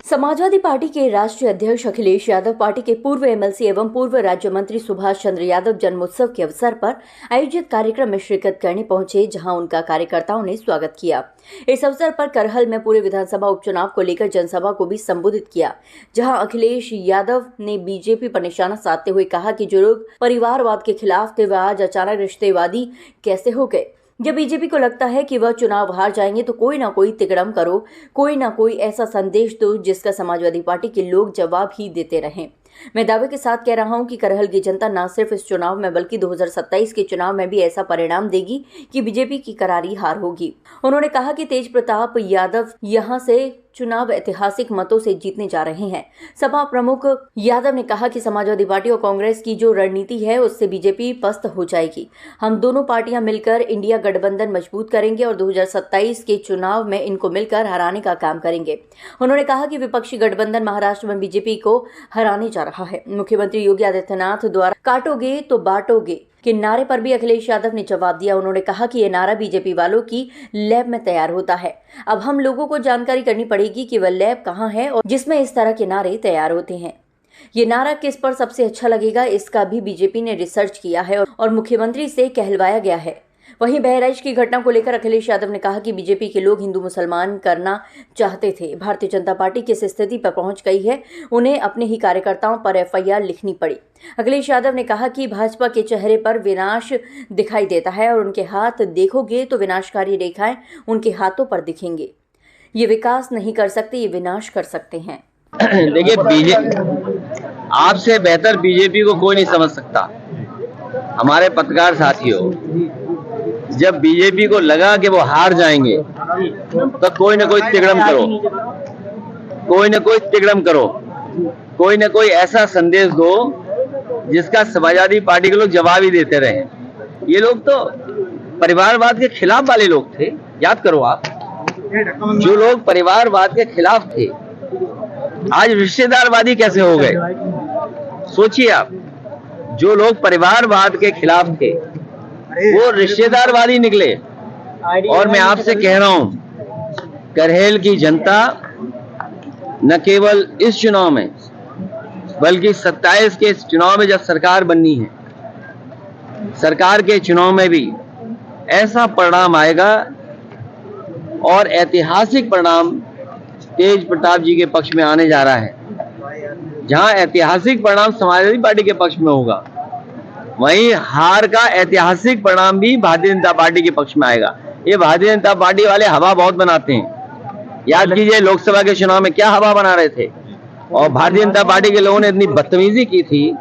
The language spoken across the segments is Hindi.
समाजवादी पार्टी के राष्ट्रीय अध्यक्ष अखिलेश यादव, पार्टी के पूर्व एमएलसी एवं पूर्व राज्य मंत्री सुभाष चंद्र यादव जन्मोत्सव के अवसर पर आयोजित कार्यक्रम में शिरकत करने पहुंचे, जहां उनका कार्यकर्ताओं ने स्वागत किया। इस अवसर पर करहल में पूरे विधानसभा उपचुनाव को लेकर जनसभा को भी संबोधित किया, जहां अखिलेश यादव ने बीजेपी पर निशाना साधते हुए कहा कि जो लोग परिवारवाद के खिलाफ थे वह आज अचानक रिश्तेवादी कैसे हो गए। जब बीजेपी को लगता है कि वह चुनाव हार जाएंगे तो कोई ना कोई तिकड़म करो, कोई ना कोई ऐसा संदेश दो जिसका समाजवादी पार्टी के लोग जवाब ही देते रहें। मैं दावे के साथ कह रहा हूं कि करहल की जनता न सिर्फ इस चुनाव में बल्कि 2027 के चुनाव में भी ऐसा परिणाम देगी कि बीजेपी की करारी हार होगी। उन्होंने कहा कि तेज प्रताप यादव यहां से चुनाव ऐतिहासिक मतों से जीतने जा रहे हैं। सपा प्रमुख यादव ने कहा कि समाजवादी पार्टी और कांग्रेस की जो रणनीति है उससे बीजेपी पस्त हो जाएगी। हम दोनों पार्टियां मिलकर इंडिया गठबंधन मजबूत करेंगे और 2027 के चुनाव में इनको मिलकर हराने का काम करेंगे। उन्होंने कहा कि विपक्षी गठबंधन महाराष्ट्र में बीजेपी को हराने जा रहा है। मुख्यमंत्री योगी आदित्यनाथ द्वारा काटोगे तो बांटोगे के नारे पर भी अखिलेश यादव ने जवाब दिया। उन्होंने कहा कि ये नारा बीजेपी वालों की लैब में तैयार होता है। अब हम लोगों को जानकारी करनी पड़ेगी कि वह लैब कहाँ है और जिसमें इस तरह के नारे तैयार होते हैं। ये नारा किस पर सबसे अच्छा लगेगा, इसका भी बीजेपी ने रिसर्च किया है और मुख्यमंत्री से कहलवाया गया है। वहीं बहराइच की घटना को लेकर अखिलेश यादव ने कहा कि बीजेपी के लोग हिंदू मुसलमान करना चाहते थे। भारतीय जनता पार्टी किस स्थिति पर पहुंच गई है, उन्हें अपने ही कार्यकर्ताओं पर एफआईआर लिखनी पड़ी। अखिलेश यादव ने कहा कि भाजपा के चेहरे पर विनाश दिखाई देता है और उनके हाथ देखोगे तो विनाशकारी रेखाएं उनके हाथों पर दिखेंगे। ये विकास नहीं कर सकते, ये विनाश कर सकते हैं। देखिए, आपसे बेहतर बीजेपी को कोई नहीं समझ सकता। हमारे पत्रकार साथियों, जब बीजेपी को लगा कि वो हार जाएंगे तो कोई ना कोई तिकड़म करो, कोई ना कोई तिकड़म करो, कोई ना कोई ऐसा संदेश दो जिसका समाजवादी पार्टी के लोग जवाब ही देते रहे। ये लोग तो परिवारवाद के खिलाफ वाले लोग थे। याद करो आप, जो लोग परिवारवाद के खिलाफ थे आज रिश्तेदारवादी कैसे हो गए। सोचिए आप, जो लोग परिवारवाद के खिलाफ थे वो रिश्तेदारवादी निकले। और मैं आपसे कह रहा हूं, करहल की जनता न केवल इस चुनाव में बल्कि 27 के चुनाव में जब सरकार बननी है, सरकार के चुनाव में भी ऐसा परिणाम आएगा और ऐतिहासिक परिणाम तेज प्रताप जी के पक्ष में आने जा रहा है। जहां ऐतिहासिक परिणाम समाजवादी पार्टी के पक्ष में होगा, वहीं हार का ऐतिहासिक परिणाम भी भारतीय जनता पार्टी के पक्ष में आएगा। ये भारतीय जनता पार्टी वाले हवा बहुत बनाते हैं। याद कीजिए, लोकसभा के चुनाव में क्या हवा बना रहे थे और भारतीय जनता पार्टी के लोगों ने इतनी बदतमीजी की थी।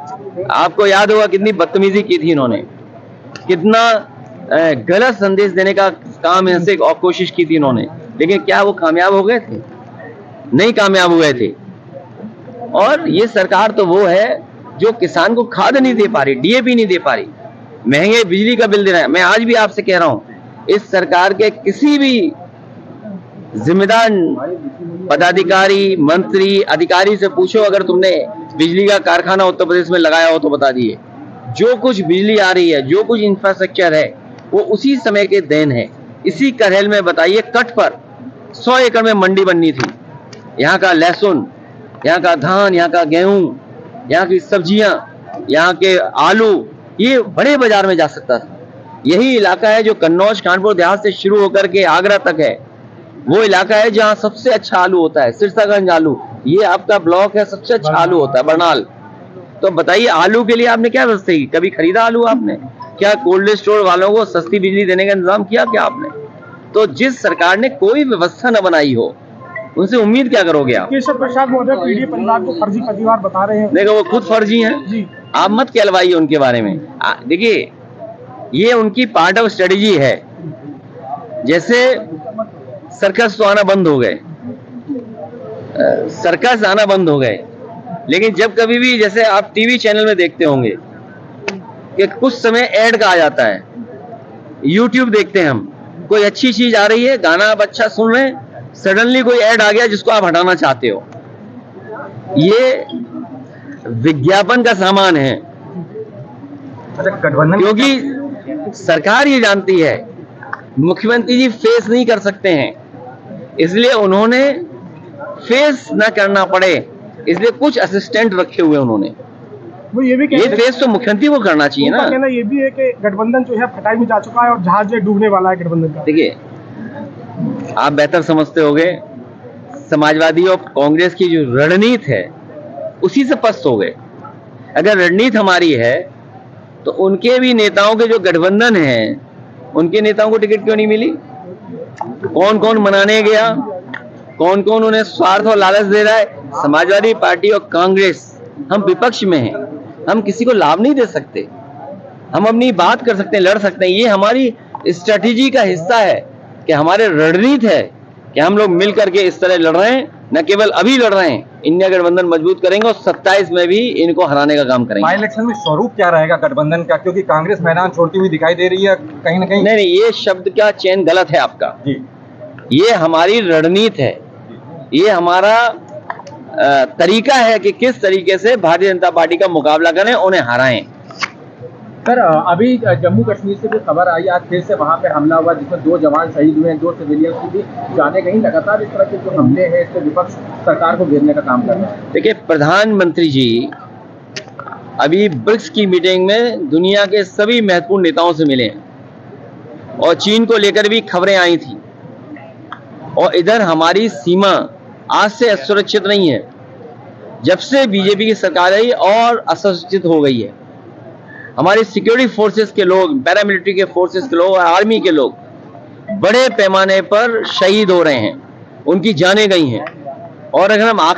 आपको याद होगा कितनी बदतमीजी की थी इन्होंने, कितना गलत संदेश देने का काम इनसे और कोशिश की थी इन्होंने। लेकिन क्या वो कामयाब हो गए थे? नहीं कामयाब हुए थे। और ये सरकार तो वो है जो किसान को खाद नहीं दे पा रही, डीएपी नहीं दे पा रही, महंगे बिजली का बिल दे रहा है। मैं आज भी आपसे कह रहा हूं, इस सरकार के किसी भी जिम्मेदार पदाधिकारी, मंत्री, अधिकारी से पूछो, अगर तुमने बिजली का कारखाना उत्तर प्रदेश में लगाया हो तो बता दिए। जो कुछ बिजली आ रही है, जो कुछ इंफ्रास्ट्रक्चर है, वो उसी समय के देन है। इसी करहल में बताइए, कट पर 100 एकड़ में मंडी बननी थी। यहाँ का लहसुन, यहाँ का धान, यहाँ का गेहूं, यहाँ की सब्जियां, यहाँ के आलू, ये बड़े बाजार में जा सकता था। यही इलाका है जो कन्नौज कानपुर देहात से शुरू होकर के आगरा तक है। वो इलाका है जहाँ सबसे अच्छा आलू होता है, सिरसागंज आलू। ये आपका ब्लॉक है, सबसे अच्छा आलू होता है, बरनाल। तो बताइए, आलू के लिए आपने क्या व्यवस्था की? कभी खरीदा आलू आपने? क्या कोल्ड स्टोर वालों को सस्ती बिजली देने का इंतजाम किया क्या आपने? तो जिस सरकार ने कोई व्यवस्था न बनाई हो, उनसे उम्मीद क्या करोगे आप? केशव प्रसाद महोदय पीढ़ी परिवार को फर्जी परिवार बता रहे हैं। देखो, वो खुद फर्जी हैं, आप मत कहलवाइए उनके बारे में। देखिए, ये उनकी पार्ट ऑफ स्ट्रेटेजी है। जैसे सर्कस तो आना बंद हो गए, सर्कस आना बंद हो गए, लेकिन जब कभी भी, जैसे आप टीवी चैनल में देखते होंगे कि कुछ समय ऐड का आ जाता है, यूट्यूब देखते हैं हम, कोई अच्छी चीज आ रही है, गाना आप अच्छा सुन रहे हैं, सडनली कोई ऐड आ गया जिसको आप हटाना चाहते हो। ये विज्ञापन का सामान है, क्योंकि सरकार ये जानती है मुख्यमंत्री जी फेस नहीं कर सकते हैं, इसलिए उन्होंने फेस ना करना पड़े, इसलिए कुछ असिस्टेंट रखे हुए उन्होंने। वो ये भी ये फेस तो मुख्यमंत्री को करना चाहिए उनका ना। कहना ये भी है कि गठबंधन जो है फटाई में जा चुका है और जहाज जो है डूबने वाला है गठबंधन का। देखिए, आप बेहतर समझते होंगे, समाजवादी और कांग्रेस की जो रणनीति है उसी से पस्त हो गए। अगर रणनीति हमारी है तो उनके भी नेताओं के जो गठबंधन है उनके नेताओं को टिकट क्यों नहीं मिली? कौन कौन मनाने गया, कौन कौन उन्हें स्वार्थ और लालच दे रहा है? समाजवादी पार्टी और कांग्रेस, हम विपक्ष में हैं, हम किसी को लाभ नहीं दे सकते, हम अपनी बात कर सकते हैं, लड़ सकते हैं। ये हमारी स्ट्रेटेजी का हिस्सा है कि हमारे रणनीति है कि हम लोग मिल करके इस तरह लड़ रहे हैं, न केवल अभी लड़ रहे हैं, इंडिया गठबंधन मजबूत करेंगे और 27 में भी इनको हराने का काम करेंगे। बाई इलेक्शन में स्वरूप क्या रहेगा गठबंधन का, क्योंकि कांग्रेस मैदान छोड़ती हुई दिखाई दे रही है कहीं ना कहीं? नहीं, ये शब्द का चयन गलत है आपका जी। ये हमारी रणनीति है, ये हमारा तरीका है कि किस तरीके से भारतीय जनता पार्टी का मुकाबला करें, उन्हें हराएं। सर, अभी जम्मू कश्मीर से भी खबर आई, आज फिर से वहां पे हमला हुआ जिसमें 2 जवान शहीद हुए हैं, 2 सिविलियंस की भी जाने गई। लगातार इस तरह के जो हमले हैं इससे विपक्ष सरकार को घेरने का काम कर रहा है। देखिए, प्रधानमंत्री जी अभी ब्रिक्स की मीटिंग में दुनिया के सभी महत्वपूर्ण नेताओं से मिले हैं और चीन को लेकर भी खबरें आई थी। और इधर हमारी सीमा आज से असुरक्षित नहीं है, जब से बीजेपी की सरकार आई और असुरक्षित हो गई है। हमारी सिक्योरिटी फोर्सेस के लोग, पैरामिलिट्री के फोर्सेस के लोग, आर्मी के लोग बड़े पैमाने पर शहीद हो रहे हैं, उनकी जानें गई हैं। और अगर हम आखिर